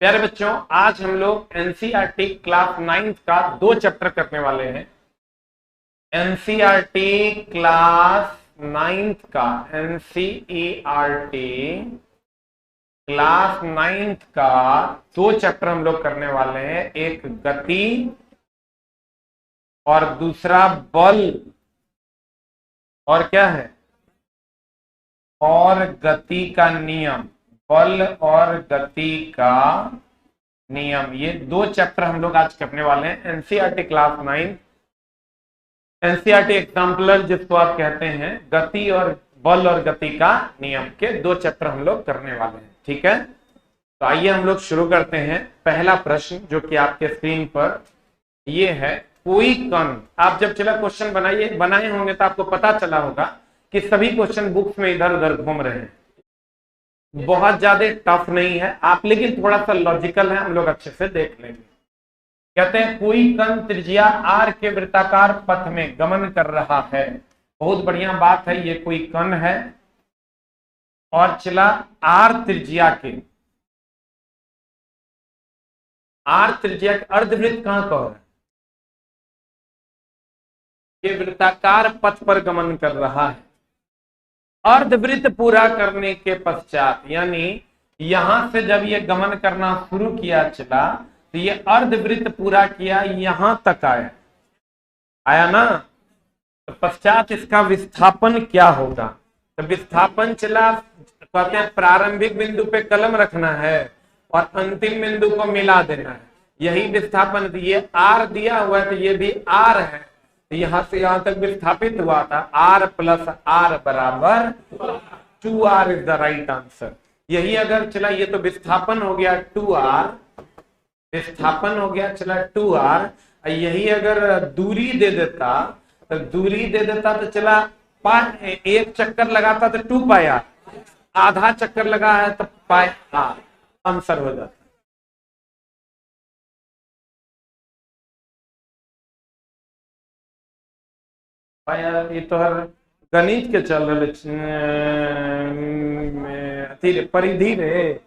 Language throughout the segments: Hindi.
प्यारे बच्चों, आज हम लोग एनसीईआरटी क्लास 9 का 2 चैप्टर करने वाले हैं। एनसीईआरटी क्लास 9 का क्लास 9 का 2 चैप्टर हम लोग करने वाले हैं। एक गति और दूसरा बल और क्या है, और गति का नियम। बल और गति का नियम, ये 2 चैप्टर हम लोग आज करने वाले हैं। एनसीईआरटी क्लास 9, एनसीईआरटी एग्जाम्पलर जिसको आप कहते हैं, गति और बल और गति का नियम के 2 चैप्टर हम लोग करने वाले हैं। ठीक है, तो आइए हम लोग शुरू करते हैं। पहला प्रश्न जो कि आपके स्क्रीन पर ये है, कोई कण। आप जब चला क्वेश्चन बनाए होंगे तो आपको पता चला होगा कि सभी क्वेश्चन बुक्स में इधर उधर घूम रहे हैं, बहुत ज्यादा टफ नहीं है आप, लेकिन थोड़ा सा लॉजिकल है, हम लोग अच्छे से देख लेंगे। कहते हैं कोई कण त्रिज्या r के वृत्ताकार पथ में गमन कर रहा है। बहुत बढ़िया बात है, ये कोई कण है और चला r त्रिज्या के अर्धवृत्त कहां कह रहा है, ये वृत्ताकार पथ पर गमन कर रहा है। अर्धवृत्त पूरा करने के पश्चात, यानी यहां से जब ये गमन करना शुरू किया चला तो ये अर्धवृत्त पूरा किया, यहां तक आया ना, तो पश्चात इसका विस्थापन क्या होगा। तो विस्थापन चला, कहते हैं प्रारंभिक बिंदु पे कलम रखना है और अंतिम बिंदु को मिला देना है, यही विस्थापन। ये आर दिया हुआ है तो ये भी आर है, यहां से यहां तक विस्थापित हुआ था। r प्लस आर बराबर 2r is the right answer. यही अगर चला, ये तो विस्थापन हो गया 2r, विस्थापन हो गया चला 2r। यही अगर दूरी दे देता तो चला एक चक्कर लगाता तो 2 पाई r, आधा चक्कर लगा है तो पाई r, आंसर हो जाता। ये तो हर गणित के चल रहे परिधि रे,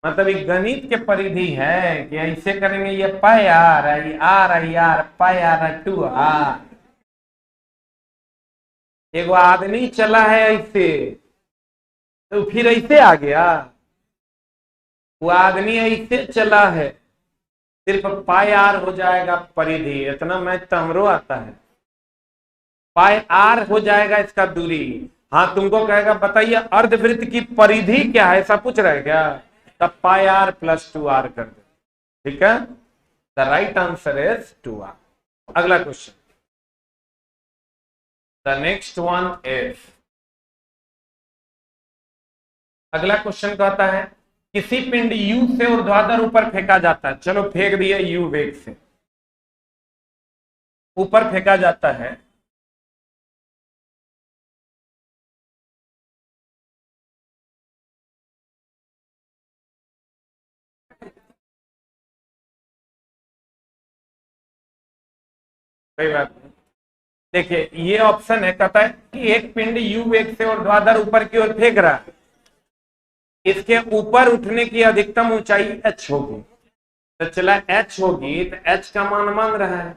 मतलब ये गणित के परिधि है कि ऐसे करेंगे, ये पाई आर पाई आर 2r। एगो आदमी चला है ऐसे तो फिर ऐसे आ गया, वो आदमी ऐसे चला है, सिर्फ पाई आर हो जाएगा परिधि। इतना मैथ तो हमरो आता है, पाई आर हो जाएगा इसका दूरी। हाँ, तुमको कहेगा बताइए अर्धवृत्त की परिधि क्या है, ऐसा पूछ रहा है क्या, तब पाई आर प्लस 2r कर दे। ठीक है, the right answer is 2r। अगला question, the next one is, अगला क्वेश्चन कहता है किसी पिंड u से ऊर्ध्वाधर ऊपर फेंका जाता है। चलो फेंक दिया, u वेग से ऊपर फेंका जाता है। कोई बात नहीं, देखिए ये ऑप्शन है, कहता है कि एक पिंड u वेग से ऊर्ध्वाधर ऊपर की ओर फेंक रहा है, इसके ऊपर उठने की अधिकतम ऊंचाई h होगी। तो चला h होगी तो h का मान मान रहा है,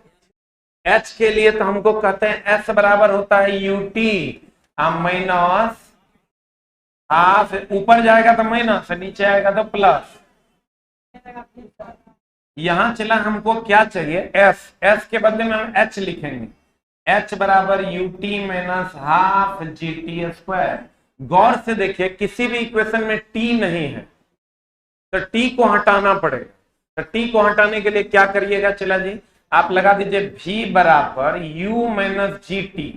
h के लिए तो हमको कहते हैं s बराबर होता है ut माइनस हाफ, ऊपर जाएगा तो माइनस, नीचे आएगा तो प्लस। यहां चला हमको क्या चाहिए, s के बदले में हम h लिखेंगे, h बराबर ut minus half gt square. गौर से देखिए किसी भी इक्वेशन में t नहीं है तो t को हटाना पड़ेगा। तो t को हटाने के लिए क्या करिएगा, चला जी आप लगा दीजिए v बराबर u माइनस gt।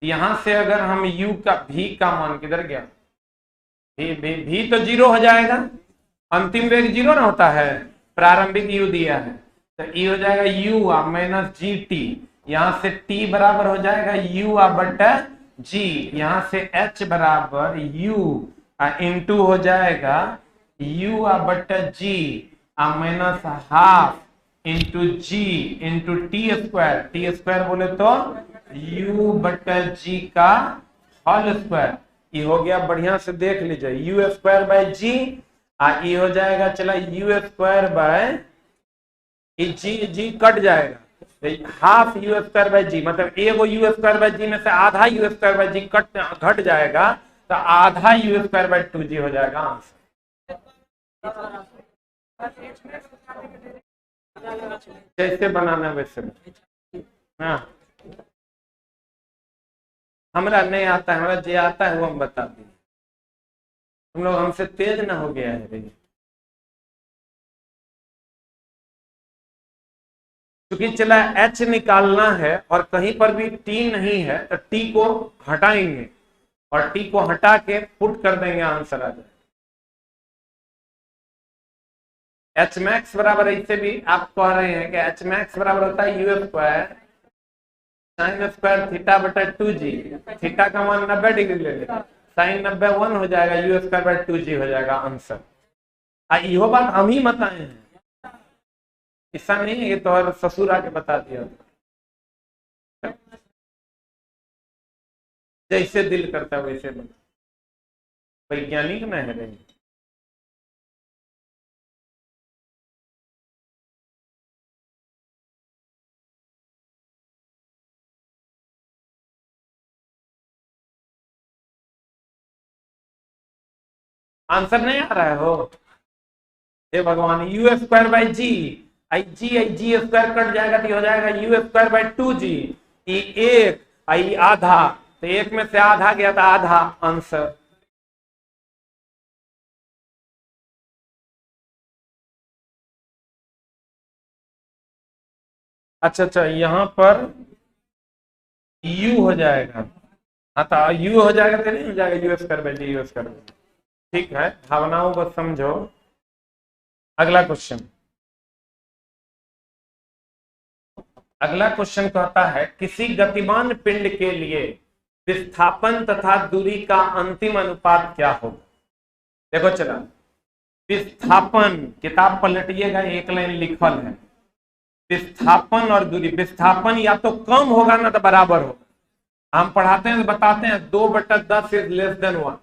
यहां से अगर हम u का v का मान किधर गया, v तो 0 हो जाएगा, अंतिम वेग 0 ना होता है, प्रारंभिक u दिया है तो e हो जाएगा u माइनस gt। यहां से t बराबर हो जाएगा u बटा g, यहां से h बराबर u इंटू हो जाएगा u बटा g minus half into g into T square बोले तो u बटा g का होल स्क्वायर। ये हो गया, बढ़िया से देख लीजिए, u स्क्वायर बाय g ई हो जाएगा चला u square by g, g cut जाएगा, half u square by g, मतलब एगो यू स्क्वायर बाय जी में से आधा यू स्क्वायर बाय जी घट जाएगा, तो आधा यू स्क्वायर बाय 2g हो जाएगा आंसर। कैसे बनाना है वैसे, हाँ हमरा नहीं आता है, हमरा जो आता है वो हम बता दिए, तुम लोग हमसे तेज ना हो गया है भैया। क्योंकि चला एच निकालना है और कहीं पर भी टी नहीं है तो टी को हटाएंगे और टी को हटा के पुट कर देंगे, आंसर आ जाए। एच मैक्स बराबर, इससे भी आप कह रहे हैं कि एच मैक्स बराबर होता है you square sine square theta बटा 2g, थीटा का मान 90 डिग्री ले लेगा, साइन 90 1 हो जाएगा, यू स्क्वायर बाय 2g हो जाएगा आंसर। यो बात हम ही बताए हैं, ऐसा नहीं है ये तो और ससुर आके बता दिया, जैसे दिल करता है वैसे बता, वैज्ञानिक न है रही। आंसर नहीं आ रहा है हो, हे भगवान, यू स्क्वायर बाई जी, आई जी स्क्वायर कट जाएगा तो हो जाएगा यू स्क्वायर बाई 2g, एक आई आधा, तो एक में से आधा गया था, आधा आंसर। अच्छा अच्छा, यहाँ पर u हो जाएगा, हाँ तो u हो जाएगा तो नहीं हो जाएगा u square by g, u square. ठीक है, भावनाओं को समझो। अगला क्वेश्चन, अगला क्वेश्चन कहता है किसी गतिमान पिंड के लिए विस्थापन तथा दूरी का अंतिम अनुपात क्या होगा। देखो चला, विस्थापन, किताब पलटिएगा एक लाइन लिखल है, विस्थापन और दूरी, विस्थापन या तो कम होगा ना तो बराबर होगा, हम पढ़ाते हैं तो बताते हैं 2/10 is less than 1,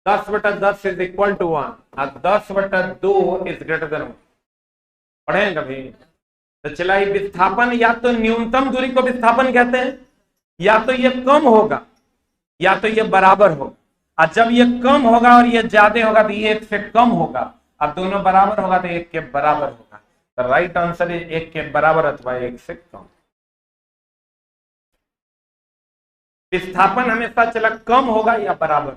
10/10 is equal to 1 और 10/2 इज ग्रेटर देन 1, पढ़े कभी। तो चला, विस्थापन या तो न्यूनतम दूरी को विस्थापन कहते हैं, या तो ये कम होगा या तो ये बराबर होगा, और जब ये कम होगा और ये ज्यादा होगा तो ये एक से कम होगा, अब दोनों बराबर होगा तो एक के बराबर होगा, तो राइट आंसर है एक के बराबर अथवा एक से कम। विस्थापन हमेशा चला कम होगा या बराबर,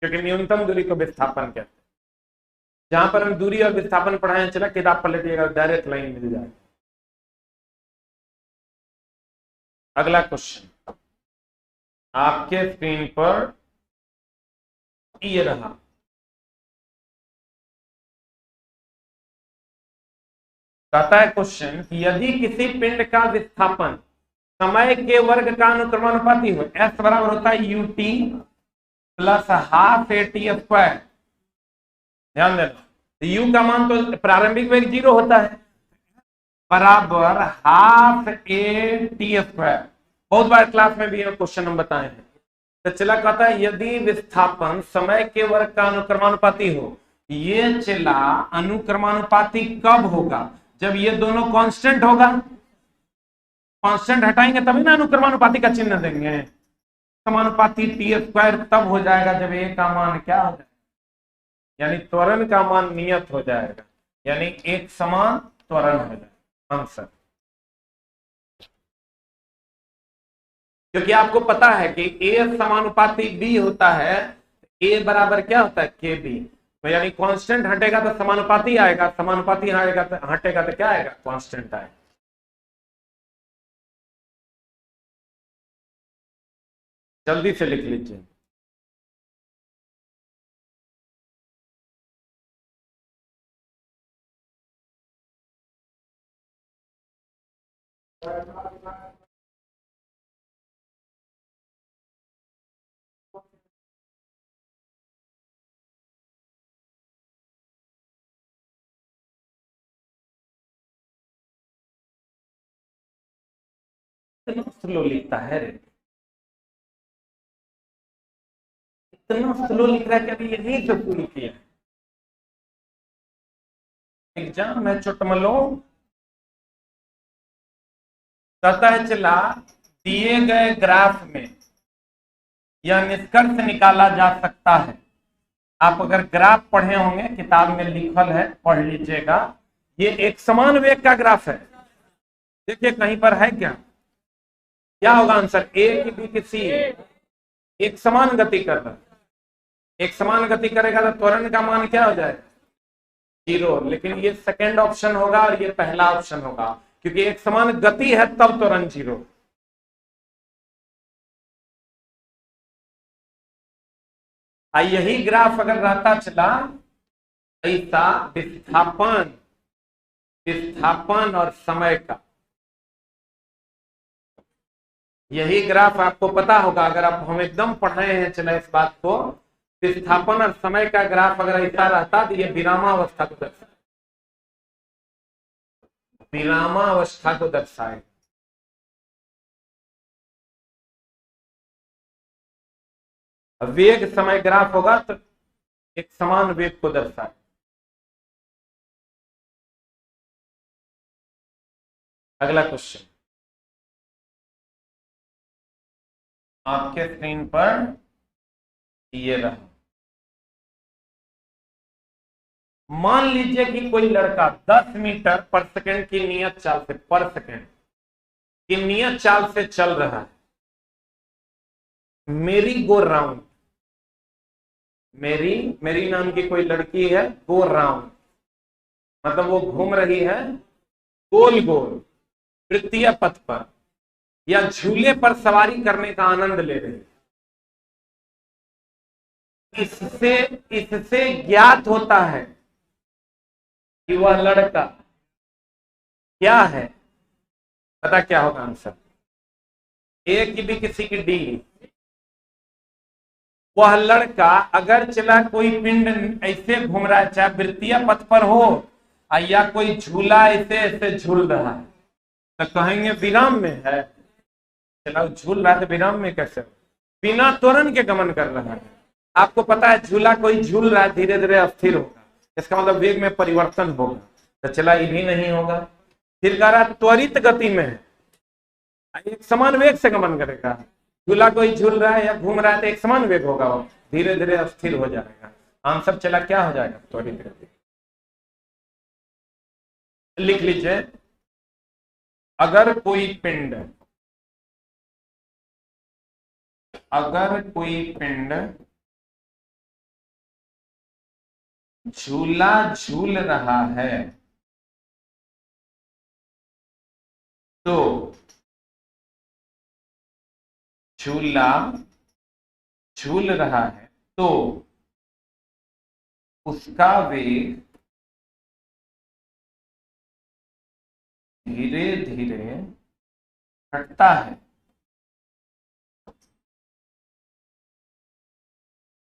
क्योंकि न्यूनतम दूरी को विस्थापन कहते हैं। जहां पर हम दूरी और विस्थापन पढ़ाए, चला किताब पलटिएगा डायरेक्ट लाइन मिल जाएगा। अगला क्वेश्चन आपके स्क्रीन पर ये रहा, कहता है क्वेश्चन कि यदि किसी पिंड का विस्थापन समय के वर्ग का अनुक्रमानुपाती हो, एस बराबर होता है UT plus half eighty square, ध्यान देना, यू का मान तो प्रारंभिक वेग 0 होता है, बराबर हाफ ए टी स्क्वायर, बहुत बार क्लास में भी क्वेश्चन हम बताए हैं। तो चला कहता है यदि विस्थापन समय के वर्ग का अनुक्रमानुपाती हो, ये चला अनुक्रमानुपाती कब होगा, जब ये दोनों कांस्टेंट होगा, कांस्टेंट हटाएंगे तभी ना अनुक्रमानुपाती का चिन्ह देंगे, समानुपाती टी स्क्वायर तब हो जाएगा जब ए का मान क्या हो जाएगा, यानी त्वरण का मान नियत हो जाएगा, यानी एक समान त्वरण हो जाएगा आंसर। क्योंकि आपको पता है कि ए समानुपाती बी होता है, ए बराबर क्या होता है के बी, तो यानी कांस्टेंट हटेगा तो समानुपाती आएगा, समानुपाती हटेगा तो क्या आएगा, कांस्टेंट आएगा। जल्दी से लिख लीजिए। इतना स्लो लिखता है रे, इतना स्लो लिख रहा है कि अभी यही जो शुरू किया। एग्जाम है चुटमलो। पता चला दिए गए ग्राफ में यह निष्कर्ष निकाला जा सकता है। आप अगर ग्राफ पढ़े होंगे, किताब में लिखल है, पढ़ लीजिएगा। ये एक समान वेग का ग्राफ है। देखिए कहीं पर है क्या होगा आंसर? ए की बी की सी एक समान गति कर रहा है। एक समान गति करेगा तो त्वरण का मान क्या हो जाएगा? 0। लेकिन ये सेकंड ऑप्शन होगा और ये पहला ऑप्शन होगा, क्योंकि एक समान गति है तब त्वरण 0। यही ग्राफ अगर रहता चला ऐसा विस्थापन और समय का, यही ग्राफ आपको पता होगा, अगर आप हम एकदम पढ़े हैं चला इस बात को, विस्थापन और समय का ग्राफ अगर ऐसा रहता तो ये विरामावस्था को दर्शाए, विरामावस्था को दर्शाए। वेग समय ग्राफ होगा तो एक समान वेग को दर्शाए। अगला क्वेश्चन आपके स्क्रीन पर ये रहा। मान लीजिए कि कोई लड़का 10 मीटर पर सेकंड की नियत चाल से, पर सेकंड की नियत चाल से चल रहा है। मेरी गो राउंड, मेरी नाम की कोई लड़की है, गो राउंड मतलब वो घूम रही है गोल गोल वृत्तीय पथ पर, या झूले पर सवारी करने का आनंद ले रही है। इससे ज्ञात होता है कि वह लड़का क्या है। पता क्या होगा आंसर? ए की बी की सी की डी। वह लड़का अगर चला कोई पिंड ऐसे घूम रहा है, चाहे वृत्तीय पथ पर हो या कोई झूला ऐसे ऐसे झूल रहा है, तो कहेंगे विराम में है। चला झूल रहा है तो विराम में कैसे? बिना त्वरण के गमन कर रहा है। आपको पता है झूला कोई झूल रहा है, धीरे धीरे अस्थिर होगा, इसका मतलब वेग में परिवर्तन होगा, तो चला ये भी नहीं होगा। फिर कह रहा त्वरित गति में है, एक समान वेग से गमन करेगा। झूला कोई झूल रहा है या घूम रहा है तो एक समान वेग होगा, वो धीरे धीरे अस्थिर हो जाएगा। आंसर चला क्या हो जाएगा? त्वरित गति। लिख लीजिए, अगर कोई पिंड झूला झूल रहा है तो झूला झूल रहा है तो उसका वेग धीरे धीरे घटता है,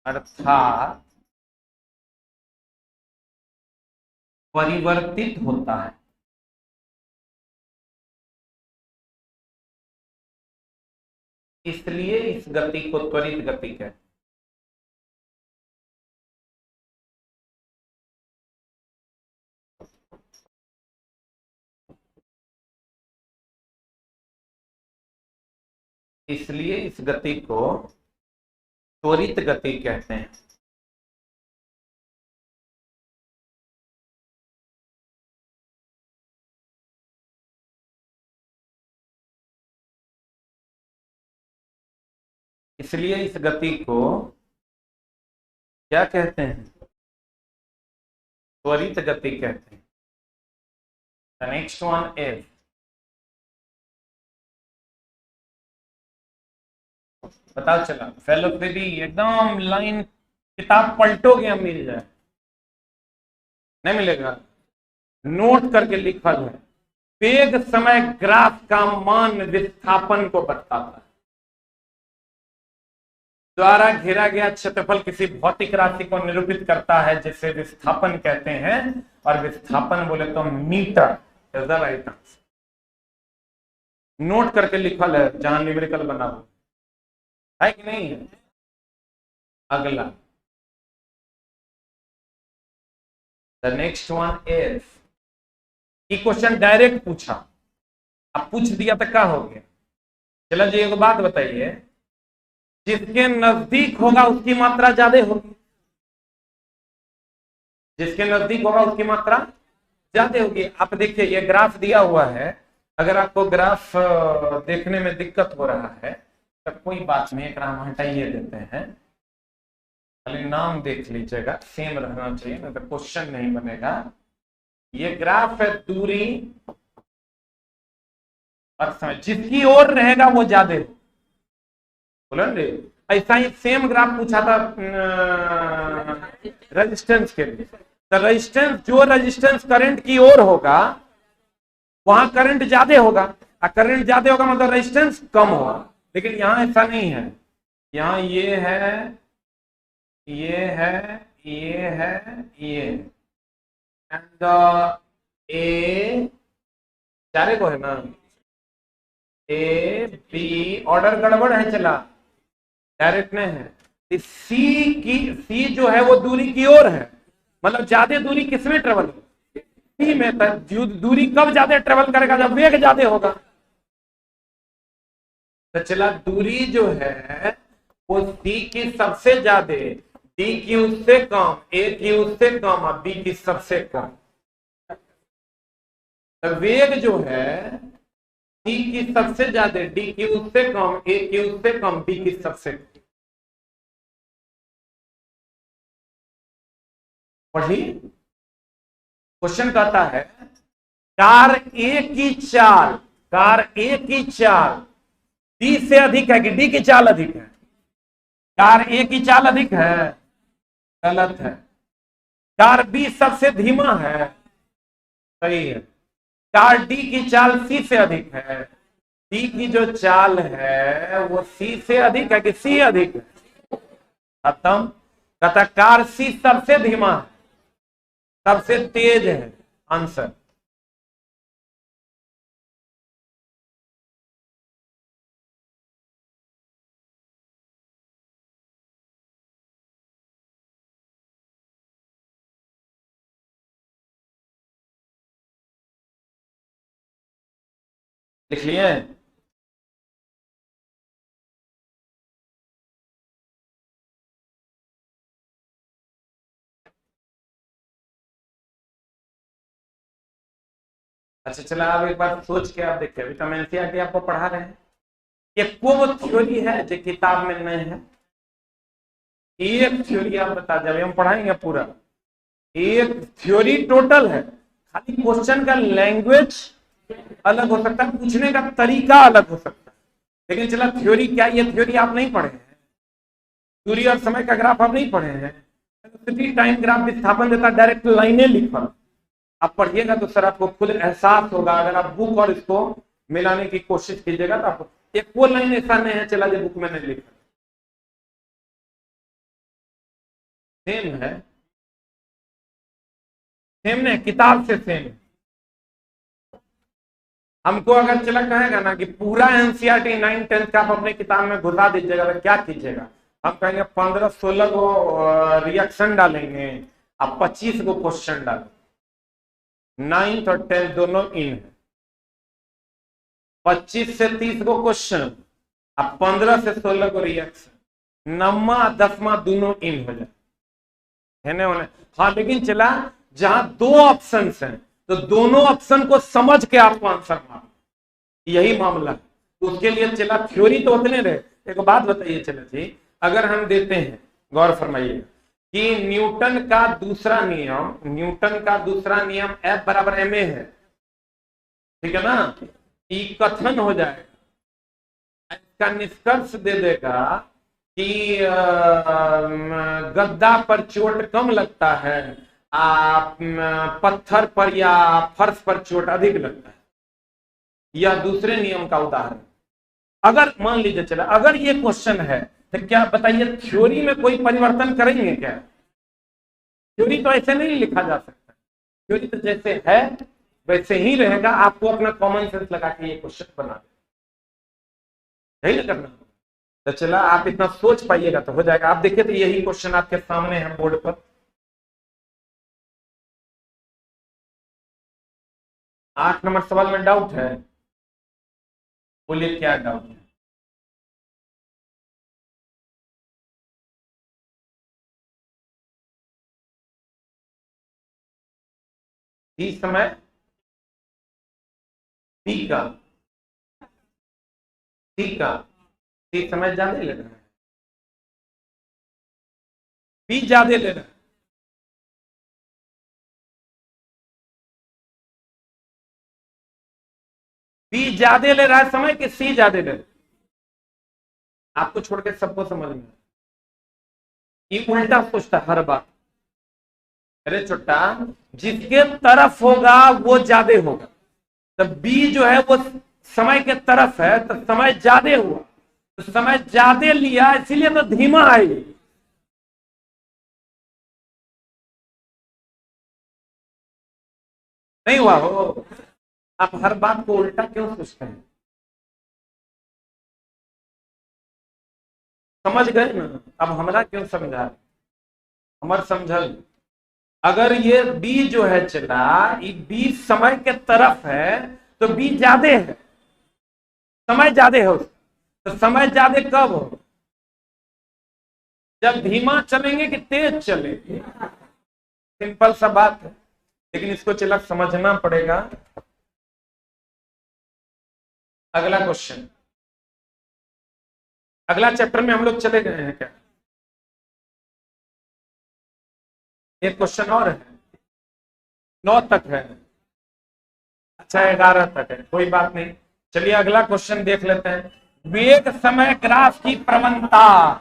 अर्थात परिवर्तित होता है। इसलिए इस गति को त्वरित गति कहते हैं। इसलिए इस गति को त्वरित गति कहते हैं। इसलिए इस गति को क्या कहते हैं? त्वरित गति कहते हैं। The next one is, पता चला फेलो पे भी एकदम लाइन किताब पलटोगे मिल जाए, नहीं मिलेगा, नोट करके लिखा है। वेग समय ग्राफ का मान विस्थापन को बताता है। द्वारा घेरा गया क्षेत्रफल किसी भौतिक राशि को निरूपित करता है जिसे विस्थापन कहते हैं, और विस्थापन बोले तो metre is the right answer. Note करके लिखल है जहां न्यूमेरिकल बना हुआ है कि नहीं है। अगला द नेक्स्ट वन इज, ये क्वेश्चन डायरेक्ट पूछा, अब पूछ दिया तो क्या हो गया। चलो जी एक बात बताइए, जिसके नजदीक होगा उसकी मात्रा ज्यादा होगी, जिसके नजदीक होगा उसकी मात्रा ज्यादा होगी। आप देखिए ये ग्राफ दिया हुआ है, अगर आपको ग्राफ देखने में दिक्कत हो रहा है तो कोई बात नहीं, एक हम हटाइए देते हैं, खाली नाम देख लीजिएगा, सेम रहना चाहिए, नहीं तो क्वेश्चन नहीं बनेगा। ये ग्राफ है दूरी और समय, जिसकी ओर रहेगा वो ज्यादा, बोलो रे। ऐसा ही सेम ग्राफ पूछा था रेजिस्टेंस के लिए, तो रेजिस्टेंस, जो रेजिस्टेंस करंट की ओर होगा वहां करंट ज्यादा होगा, और करंट ज्यादा होगा मतलब रेजिस्टेंस कम होगा। लेकिन यहां ऐसा नहीं है, यहां ये है, ये है, ये है, ये एंड ए, चारे को है ना, ए बी, ऑर्डर गड़बड़ है, चला डायरेक्ट नहीं है। सी की, सी जो है वो दूरी की ओर है, मतलब ज्यादा दूरी किसमें ट्रेवल होगी, सी में। दूरी कब ज्यादा ट्रेवल करेगा, जब वेग ज्यादा होगा। तो चला दूरी जो है वो सी की सबसे ज्यादा, डी की उससे कम, ए की उससे कम और बी की सबसे कम। तो वेग जो है सी की सबसे ज्यादा, डी की उससे कम, ए की उससे कम, बी की सबसे कम। पढ़िए क्वेश्चन कहता है, कार ए की चाल, कार ए की चाल डी से अधिक है कि डी की चाल अधिक है? कार ए की चाल अधिक है, गलत है। कार बी सबसे धीमा है, सही है। कार डी की चाल सी से अधिक है, डी की जो चाल है वो सी से अधिक है कि सी अधिक है? खत्म। कहता कार सी सबसे धीमा है, सबसे तेज है, आंसर। लिख लिए? अच्छा चला, अब एक बार सोच के आप देखिए, अभी तो हम एनसीईआरटी आपको पढ़ा रहे हैं, ये वो थ्योरी है जो किताब में नहीं है। एक थ्योरी आप बता, जब हम पढ़ाएंगे पूरा, एक थ्योरी टोटल है, खाली क्वेश्चन का लैंग्वेज अलग हो सकता है, पूछने का तरीका अलग हो सकता है। लेकिन चला थ्योरी क्या, ये थ्योरी आप नहीं पढ़े हैं, दूरी और समय का ग्राफ आप नहीं पढ़े हैं, टाइम ग्राफ विस्थापन देता, डायरेक्ट लाइनें लिखा, आप पढ़िएगा तो सर आपको खुद एहसास होगा। अगर आप बुक और इसको मिलाने की कोशिश कीजिएगा तो आपको एक वो लाइन ऐसा नहीं है चला जो बुक में नहीं लिखा, सेम है, सेम नहीं, किताब से सेम है। हमको अगर चला कहेगा ना कि पूरा एनसीईआरटी 9 10 का आप अपने किताब में घुसा दीजिएगा तो क्या कीजिएगा? हम कहेंगे 15-16 को रिएक्शन डालेंगे, आप 25 को क्वेश्चन डालेंगे। 9th और 10th दोनों इन है, 25 से 30 को क्वेश्चन, अब 15 से 16 को रिएक्शन, 9वां 10वां दोनों इन हो जाए, है ना? हाँ, लेकिन चला जहां दो ऑप्शन हैं तो दोनों ऑप्शन को समझ के आपको आंसर मारना, यही मामला है। उसके लिए चला थ्योरी तो उतने रहे। एक बात बताइए चला जी, अगर हम देते हैं, गौर फरमाइए कि न्यूटन का दूसरा नियम, न्यूटन का दूसरा नियम F बराबर ma है, ठीक है ना? ई कथन हो जाएगा, इसका निष्कर्ष दे देगा कि गद्दा पर चोट कम लगता है, पत्थर पर या फर्श पर चोट अधिक लगता है। यह दूसरे नियम का उदाहरण। अगर मान लीजिए चला, अगर ये क्वेश्चन है तो क्या बताइए थ्योरी में कोई परिवर्तन करेंगे क्या? थ्योरी तो ऐसे नहीं लिखा जा सकता, थ्योरी तो जैसे है वैसे ही रहेगा, आपको अपना कॉमन सेंस लगा के ये क्वेश्चन बना दे, यही करना। तो चला आप इतना सोच पाइएगा तो हो जाएगा। आप देखिए तो यही क्वेश्चन आपके सामने है बोर्ड पर, 8 नंबर सवाल में डाउट है? बोलिए क्या डाउट है? बी समय, बी का, सी का, सी समय ज्यादा ले रहा है, बी ज्यादा ले रहा है। बी ज्यादा ले रहा है समय कि सी ज्यादा ले रहा है? आपको छोड़ के सबको समझ में, ये उल्टा सोचता है हर बात। अरे छोटा, जिसके तरफ होगा वो ज्यादा होगा। तो बी जो है वो समय के तरफ है तो समय ज्यादा हुआ, तो समय ज्यादा लिया इसीलिए तो धीमा है ये। नहीं हुआ हो? आप हर बात को उल्टा क्यों सोचते हैं? समझ गए ना? अब हमरा क्यों समझा? हमार समझल, अगर ये बी जो है चला, ये बी समय के तरफ है तो बी ज्यादा है, समय ज्यादा हो। तो समय ज्यादा कब हो? जब धीमा चलेंगे कि तेज चलेंगे? सिंपल सा बात है, लेकिन इसको चला समझना पड़ेगा। अगला क्वेश्चन, अगला चैप्टर में हम लोग चले गए हैं क्या? एक क्वेश्चन और है, 9 तक है। अच्छा 11 तक है, कोई बात नहीं। चलिए अगला क्वेश्चन देख लेते हैं। वेग समय ग्राफ की प्रवणता,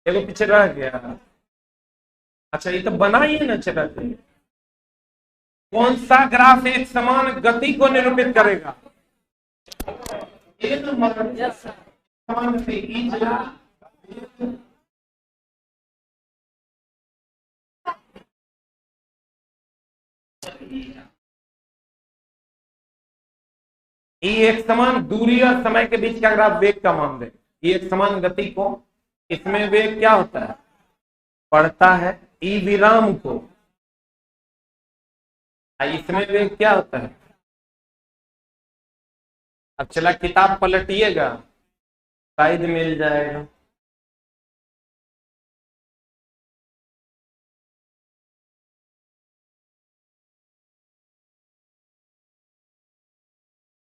देखो पीछे रह गया। अच्छा ये तो बना ही है ना चला। कौन सा ग्राफ एक समान गति को निरूपित करेगा? एक समान गति, ई चला, ई एक समान दूरी और समय के बीच का ग्राफ वेग का मान दे। ई एक समान गति को, इसमें वेग क्या होता है? बढ़ता है। ई विराम को, इसमें वेग क्या होता है? अब चला किताब पलटिएगा, शायद मिल जाएगा।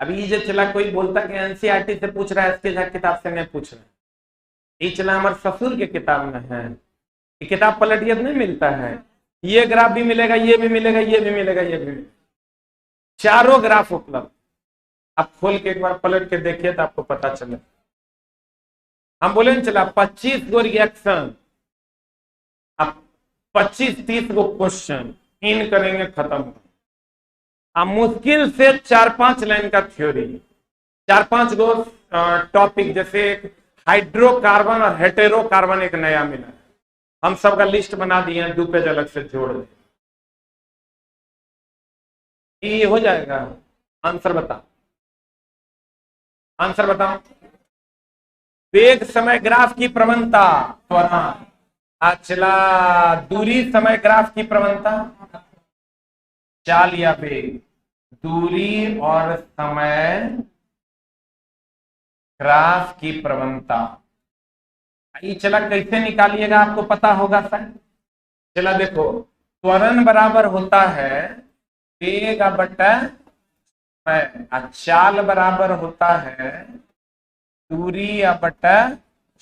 अभी ये चला कोई बोलता कि एनसीईआरटी से पूछ रहा है, इसके किताब से नहीं पूछ रहा है। ये चला हमारे ससुर के किताब में है, ये किताब पलटिए तो नहीं मिलता है। ये ग्राफ भी मिलेगा, ये भी मिलेगा, ये भी मिलेगा, ये भी मिलेगा, चारों ग्राफ उपलब्ध। आप खोल के एक बार पलट के देखिए तो आपको पता चले। हम बोले न चला 25 गो रिएक्शन, अब 25-30 गो क्वेश्चन इन करेंगे, खत्म। अब मुश्किल से 4-5 लाइन का थ्योरी, 4-5 गो टॉपिक, जैसे हाइड्रोकार्बन और हेटेरोकार्बन एक नया मिला है, हम सबका लिस्ट बना दिए हैं, 2 पेज अलग से जोड़ दे, ये हो जाएगा। आंसर बताओ, आंसर बताओ। वेग समय ग्राफ की प्रवणता, त्वरण। अचला दूरी समय ग्राफ की प्रवणता, चाल या वेग, दूरी और समय ग्राफ की प्रवणता। ये चला कैसे निकालिएगा आपको पता होगा सर। चला देखो, त्वरण बराबर होता है वेग बटा समय, चाल बराबर होता है दूरी बटा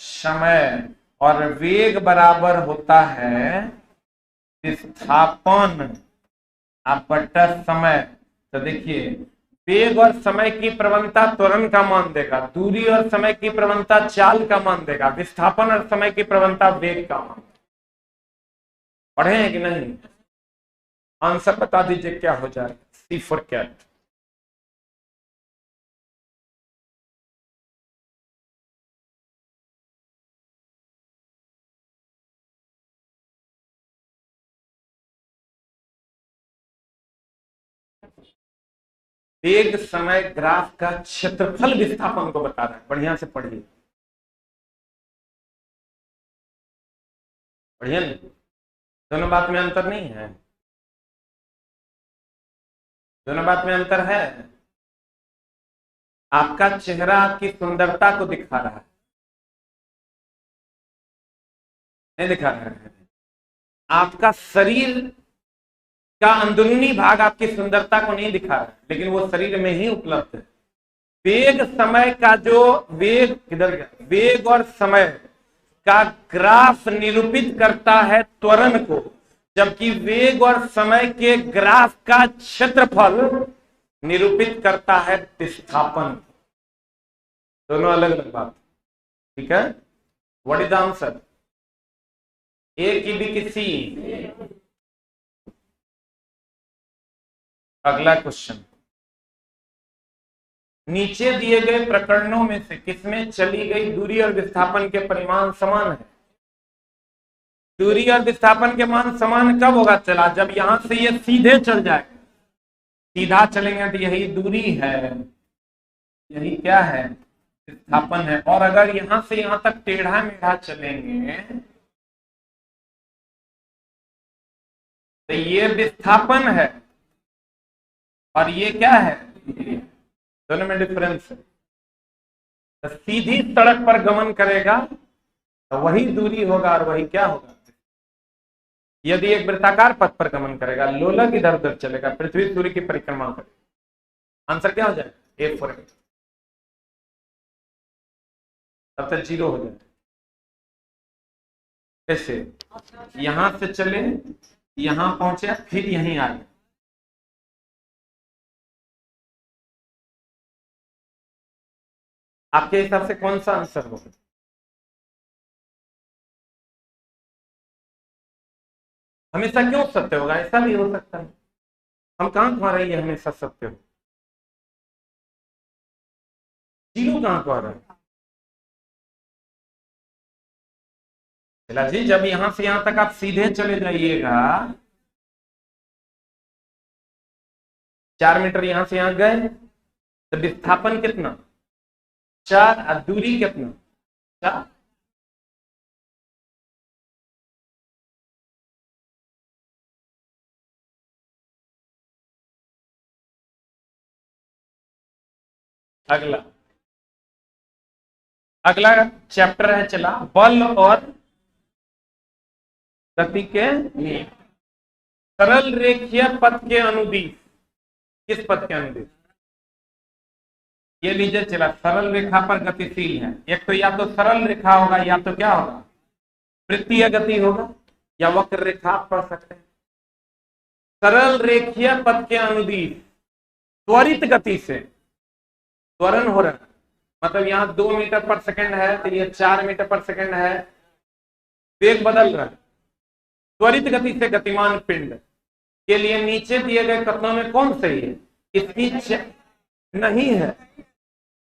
समय, और वेग बराबर होता है विस्थापन बटा समय। तो देखिए, वेग और समय की प्रवणता त्वरण का मान देगा, दूरी और समय की प्रवणता चाल का मान देगा, विस्थापन और समय की प्रवणता वेग का मान। पढ़े हैं कि नहीं? आंसर बता दीजिए क्या हो जाएगा। C for cat. वेग समय ग्राफ का क्षेत्रफल विस्थापन को बता रहा है, बढ़िया से पढ़िए, बढ़िया नहीं? दोनों बात में अंतर नहीं है। दोनों बात में अंतर है। आपका चेहरा आपकी सुंदरता को दिखा रहा है, नहीं दिखा रहा है। आपका शरीर का अंदरूनी भाग आपकी सुंदरता को नहीं दिखा रहा है, लेकिन वो शरीर में ही उपलब्ध है। वेग समय का जो वेग किधर गया, वेग और समय का ग्राफ निरूपित करता है त्वरण को, जबकि वेग और समय के ग्राफ का क्षेत्रफल निरूपित करता है विस्थापन। दोनों अलग अलग बात, ठीक है। What is the answer? A की बी की सी? अगला क्वेश्चन, नीचे दिए गए प्रकरणों में से किसमें चली गई दूरी और विस्थापन के परिमाण समान है? दूरी और विस्थापन के मान समान कब होगा? चला जब यहां से ये सीधे चल जाएगा, सीधा चलेंगे तो यही दूरी है, यही क्या है? विस्थापन है। और अगर यहां से यहां तक टेढ़ा मेढ़ा चलेंगे तो ये विस्थापन है और ये क्या है? दोनों में डिफरेंस है। तो सीधी सड़क पर गमन करेगा तो वही दूरी होगा और वही क्या होगा? यदि एक वृत्ताकार पथ पर गमन करेगा, लोलक इधर उधर चलेगा, पृथ्वी सूर्य की परिक्रमा करेगा, आंसर क्या हो जाएगा? ए फॉर एग्जाम्पल, तब तक 0 हो जाए। कैसे? यहां से चले, यहां पहुंचे, फिर यहीं आ गए। आपके हिसाब से कौन सा आंसर होगा? हमेशा क्यों सत्य होगा? ऐसा भी हो सकता है। हम कहां कह रहे हैं हमेशा सत्य हो? 0 कहां कह रहे हैं? चला जी, जब यहां से यहां तक आप सीधे चले जाइएगा, 4 मीटर यहां से यहां गए तो विस्थापन कितना? 4। और दूरी कितना? 4। अगला अगला चैप्टर है, चला बल और गति के नियम। सरल रेखीय पथ के अनुदिश, किस पथ के अनुदिश? ये लीजिए, चला सरल रेखा पर गतिशील है। एक तो या तो सरल रेखा होगा या तो क्या होगा? वृत्तीय गति होगा या वक्र रेखा आप पढ़ सकते हैं। सरल रेखीय पथ के अनुदिश त्वरित गति से त्वरण हो रहा है, मतलब यहाँ 2 मीटर पर सेकंड है तो ये 4 मीटर पर सेकंड है, वेग बदल रहा है। त्वरित गति से गतिमान पिंड के लिए नीचे दिए गए कथनों में कौन सही है? इसकी नहीं है।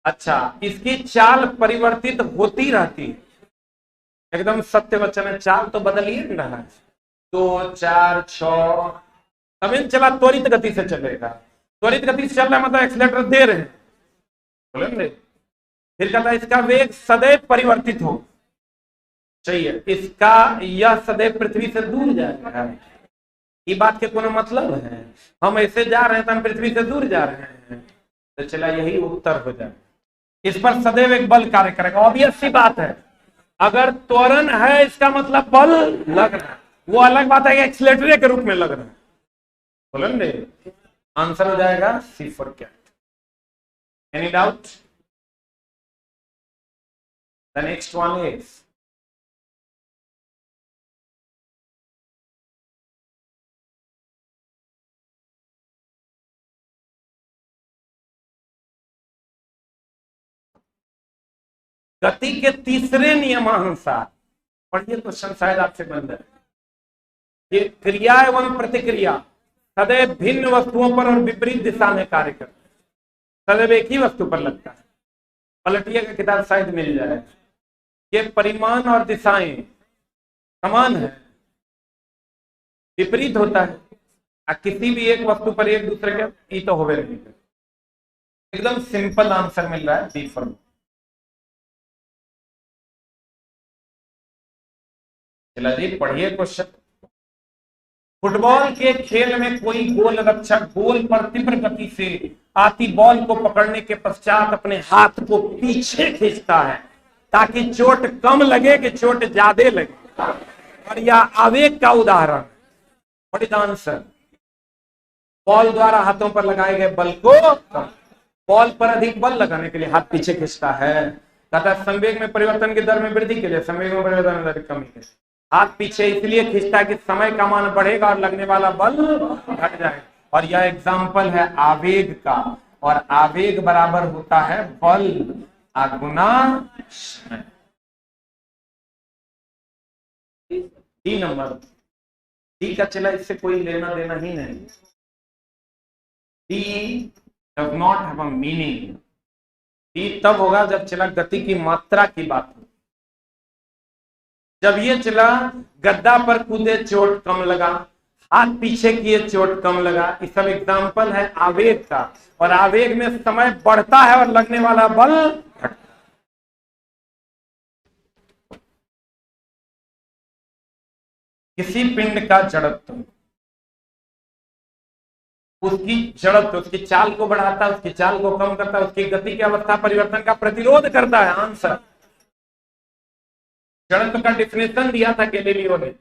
अच्छा, इसकी चाल परिवर्तित होती रहती है। एकदम सत्य वचन है, चाल तो बदल ही नहीं रहा है। 2, 4, 6 तब चला त्वरित गति से चलेगा। त्वरित गति से चल रहा है मतलब एक्सीलरेटर दे रहे हैं, बोलेंगे। फिर कहता है इसका वेग सदैव परिवर्तित हो चाहिए, इसका यह सदैव पृथ्वी से दूर जाएगा। ये बात के कोनो मतलब है? हम ऐसे जा रहे हैं तो हम पृथ्वी से दूर जा रहे हैं, तो चला यही उत्तर हो जाए। इस पर सदैव एक बल कार्य करेगा। ऑब्वियस सी बात है, अगर त्वरण है इसका मतलब बल लग रहा है। वो अलग बात है कि एक्सीलरेटर के रूप में लग रहा है, बोलेंगे। आंसर हो जाएगा C for cat. Any doubt? The next one is गति के तीसरे नियमानुसार। पढ़िए क्वेश्चन, शायद आपसे बन जाए। ये क्रिया एवं प्रतिक्रिया सदैव भिन्न वस्तुओं पर और विपरीत दिशा में कार्य करते हैं, सदैव एक ही वस्तु पर लगता है। पलटिए का किताब शायद मिल जाए। ये परिमाण और दिशाएं समान है, विपरीत होता है। किसी भी एक वस्तु पर एक दूसरे के तो होवे नहीं। एकदम सिंपल आंसर मिल रहा है डी फॉर। चला जी, पढ़िए क्वेश्चन। फुटबॉल के खेल में कोई गोल रक्षक गोल पर तीव्र गति से आती बॉल को पकड़ने के पश्चात अपने हाथ को पीछे खींचता है ताकि चोट कम लगे कि चोट ज्यादा लगे, और यह आवेग का उदाहरण। What is answer? बॉल द्वारा हाथों पर लगाए गए बल को बॉल पर अधिक बल लगाने के लिए हाथ पीछे खींचता है तथा संवेग में परिवर्तन की दर में वृद्धि के लिए संवेग में परिवर्तन की दर कमी के लिए हाथ पीछे इसलिए खींचता है कि समय का मान बढ़ेगा और लगने वाला बल घट जाएगा। और यह एग्जाम्पल है आवेग का, और आवेग बराबर होता है बल गुना समय। डी नंबर, डी का चला इससे कोई लेना देना ही नहीं। D does not have a meaning. D तब होगा जब चला गति की मात्रा की बात हो। जब ये चला गद्दा पर कूदे चोट कम लगा, हाथ पीछे किए चोट कम लगा, ये सब एग्जाम्पल है आवेग का, और आवेग में समय बढ़ता है और लगने वाला बल घटता है। किसी पिंड का जड़त्व उसकी चाल को बढ़ाता है, उसकी चाल को कम करता है, उसकी गति की अवस्था परिवर्तन का प्रतिरोध करता है। आंसर, जड़त्व का डिफिनेशन दिया था गैलीलियो ने।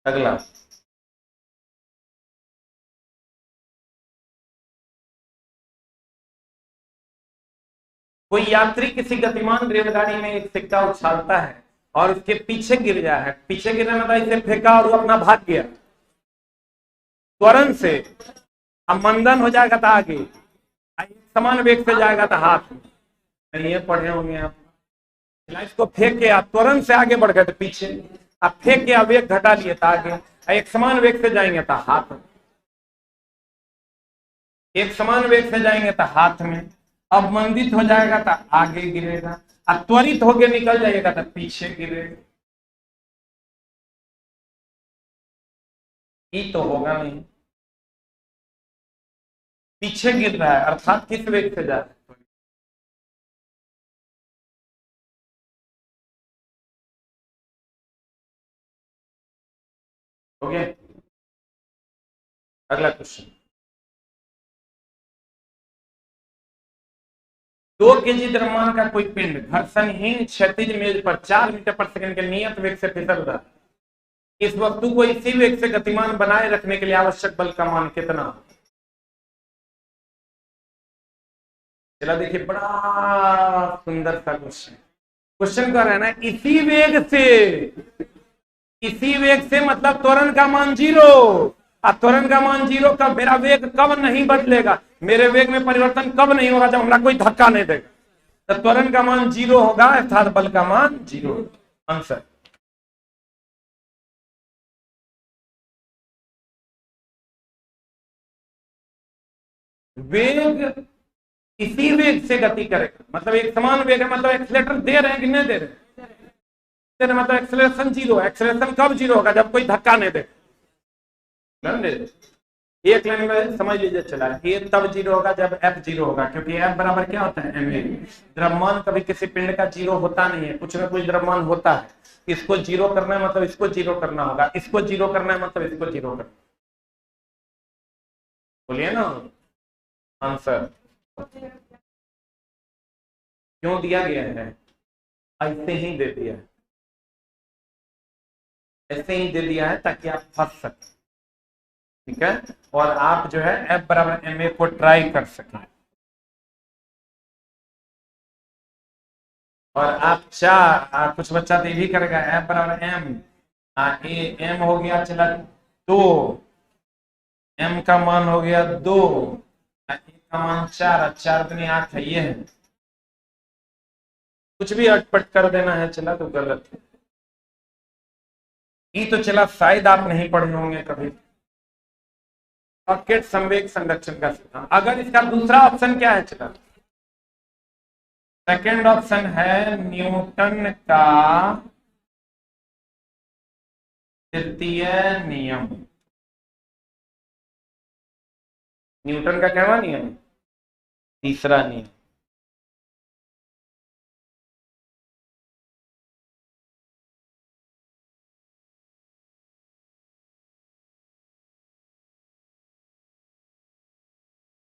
अगला, कोई यात्री किसी गतिमान रेलगाड़ी में एक सिक्का उछालता है और उसके पीछे गिर गया है। पीछे गिरने मतलब इसे फेंका और वो अपना भाग गया त्वरण से। अब मंदन हो जाएगा तो आगे, समान वेग से जाएगा तो हाथ में। ये पढ़े होंगे आप। इसको फेंक के आप त्वरण से आगे बढ़ गए तो पीछे, आप फेंक के वेग घटा लिए तो आगे, एक समान वेग से जाएंगे तो हाथ में, एक समान वेग से जाएंगे तो हाथ में। अब मंदित हो जाएगा तो आगे गिरेगा, अब त्वरित होके निकल जाएगा तो पीछे गिरेगा। ये तो होगा नहीं, पीछे गिर रहा है अर्थात किस वेग से जा रहा है। हो गया। अगला क्वेश्चन, 2 केजी द्रव्यमान का कोई पिंड घर्षणहीन क्षैतिज मेज पर 4 मीटर पर सेकंड के नियत वेग से फिसल रहा है। इस वस्तु को इसी वेग से गतिमान बनाए रखने के लिए आवश्यक बल का मान कितना? चला देखिए, बड़ा सुंदर सा क्वेश्चन। क्वेश्चन का रहना है इसी वेग से, इसी वेग से मतलब त्वरण का मान 0। अब त्वरण का मान 0 कब, मेरा वेग कब नहीं बदलेगा, मेरे वेग में परिवर्तन कब नहीं होगा, जब हमरा कोई धक्का नहीं देगा। तो त्वरण का मान 0 होगा अर्थात बल का मान 0। आंसर, वेग इसी वेग से गति करेगा मतलब एक समान वेग है, मतलब एक्सीलरेटर दे रहे हैं कि नहीं दे रहे हैं, मतलब एक्सीलरेशन 0। एक्सीलरेशन कब 0 होगा, जब कोई धक्का नहीं दे। एक लाइन में समझ लीजिए, चला ये तब 0 होगा जब F 0 होगा, क्योंकि F बराबर क्या होता है, ma। द्रव्यमान कभी किसी पिंड का 0 होता नहीं है, कुछ ना कुछ द्रव्यमान होता है। इसको 0 करना है मतलब इसको 0 करना होगा, इसको 0 करना है मतलब इसको 0 करना। बोलिए ना आंसर। क्यों दिया गया है, ऐसे ही दे दिया है, ऐसे ही दे दिया है ताकि आप फंस सकें, ठीक है, और आप जो है F बराबर ma को ट्राई कर सकें। और आप कुछ बच्चा तो भी करेगा F बराबर m, m हो गया चला 2, m का मान हो गया 2, का मान 4, 4 दूनी 8 है, ये है। कुछ भी अटपट कर देना है चला तो गलत है। ये तो चला शायद आप नहीं पढ़े होंगे कभी, पॉकेट संवेग संरक्षण का सिद्धांत। अगर इसका दूसरा ऑप्शन क्या है चला, सेकंड ऑप्शन है न्यूटन का तृतीय नियम। न्यूटन का कहवा नियम, तीसरा नियम।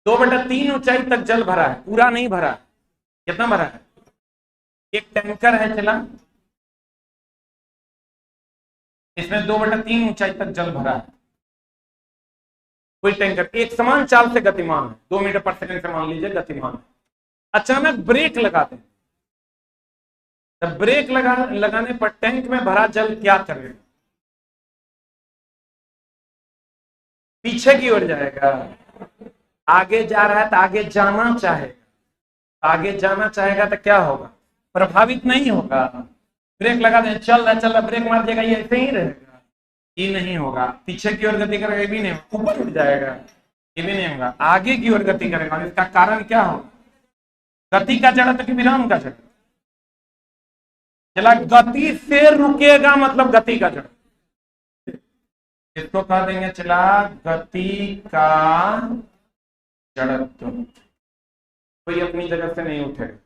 दो बटा तीन ऊंचाई तक जल भरा है, पूरा नहीं भरा है। कितना भरा है? एक टैंकर है चला, इसमें 2/3 ऊंचाई तक जल भरा है। कोई टैंकर एक समान चाल से गतिमान है, 2 मीटर पर सेकंड से मान लीजिए गतिमान है। अचानक ब्रेक लगाते हैं, तब ब्रेक लगाने पर टैंक में भरा जल क्या करेगा? पीछे की ओर जाएगा। आगे जा रहा है तो आगे जाना चाहेगा, आगे जाना चाहेगा तो क्या होगा? प्रभावित नहीं होगा। ब्रेक लगा दें, चल रहा ब्रेक मार देगा, ये ऐसे ही रहेगा, ये नहीं होगा। पीछे की ओर गति करेगा, ये भी नहीं होगा। ऊपर उठ जाएगा, ये भी नहीं होगा। आगे की ओर गति करेगा, इसका कारण क्या होगा? गति का जड़त्व कि विराम का जड़त्व? चला, गति से रुकेगा मतलब गति का जड़त्व, इसको कह देंगे चला गति का जड़त्व। कोई अपनी जगह से नहीं उठेगा।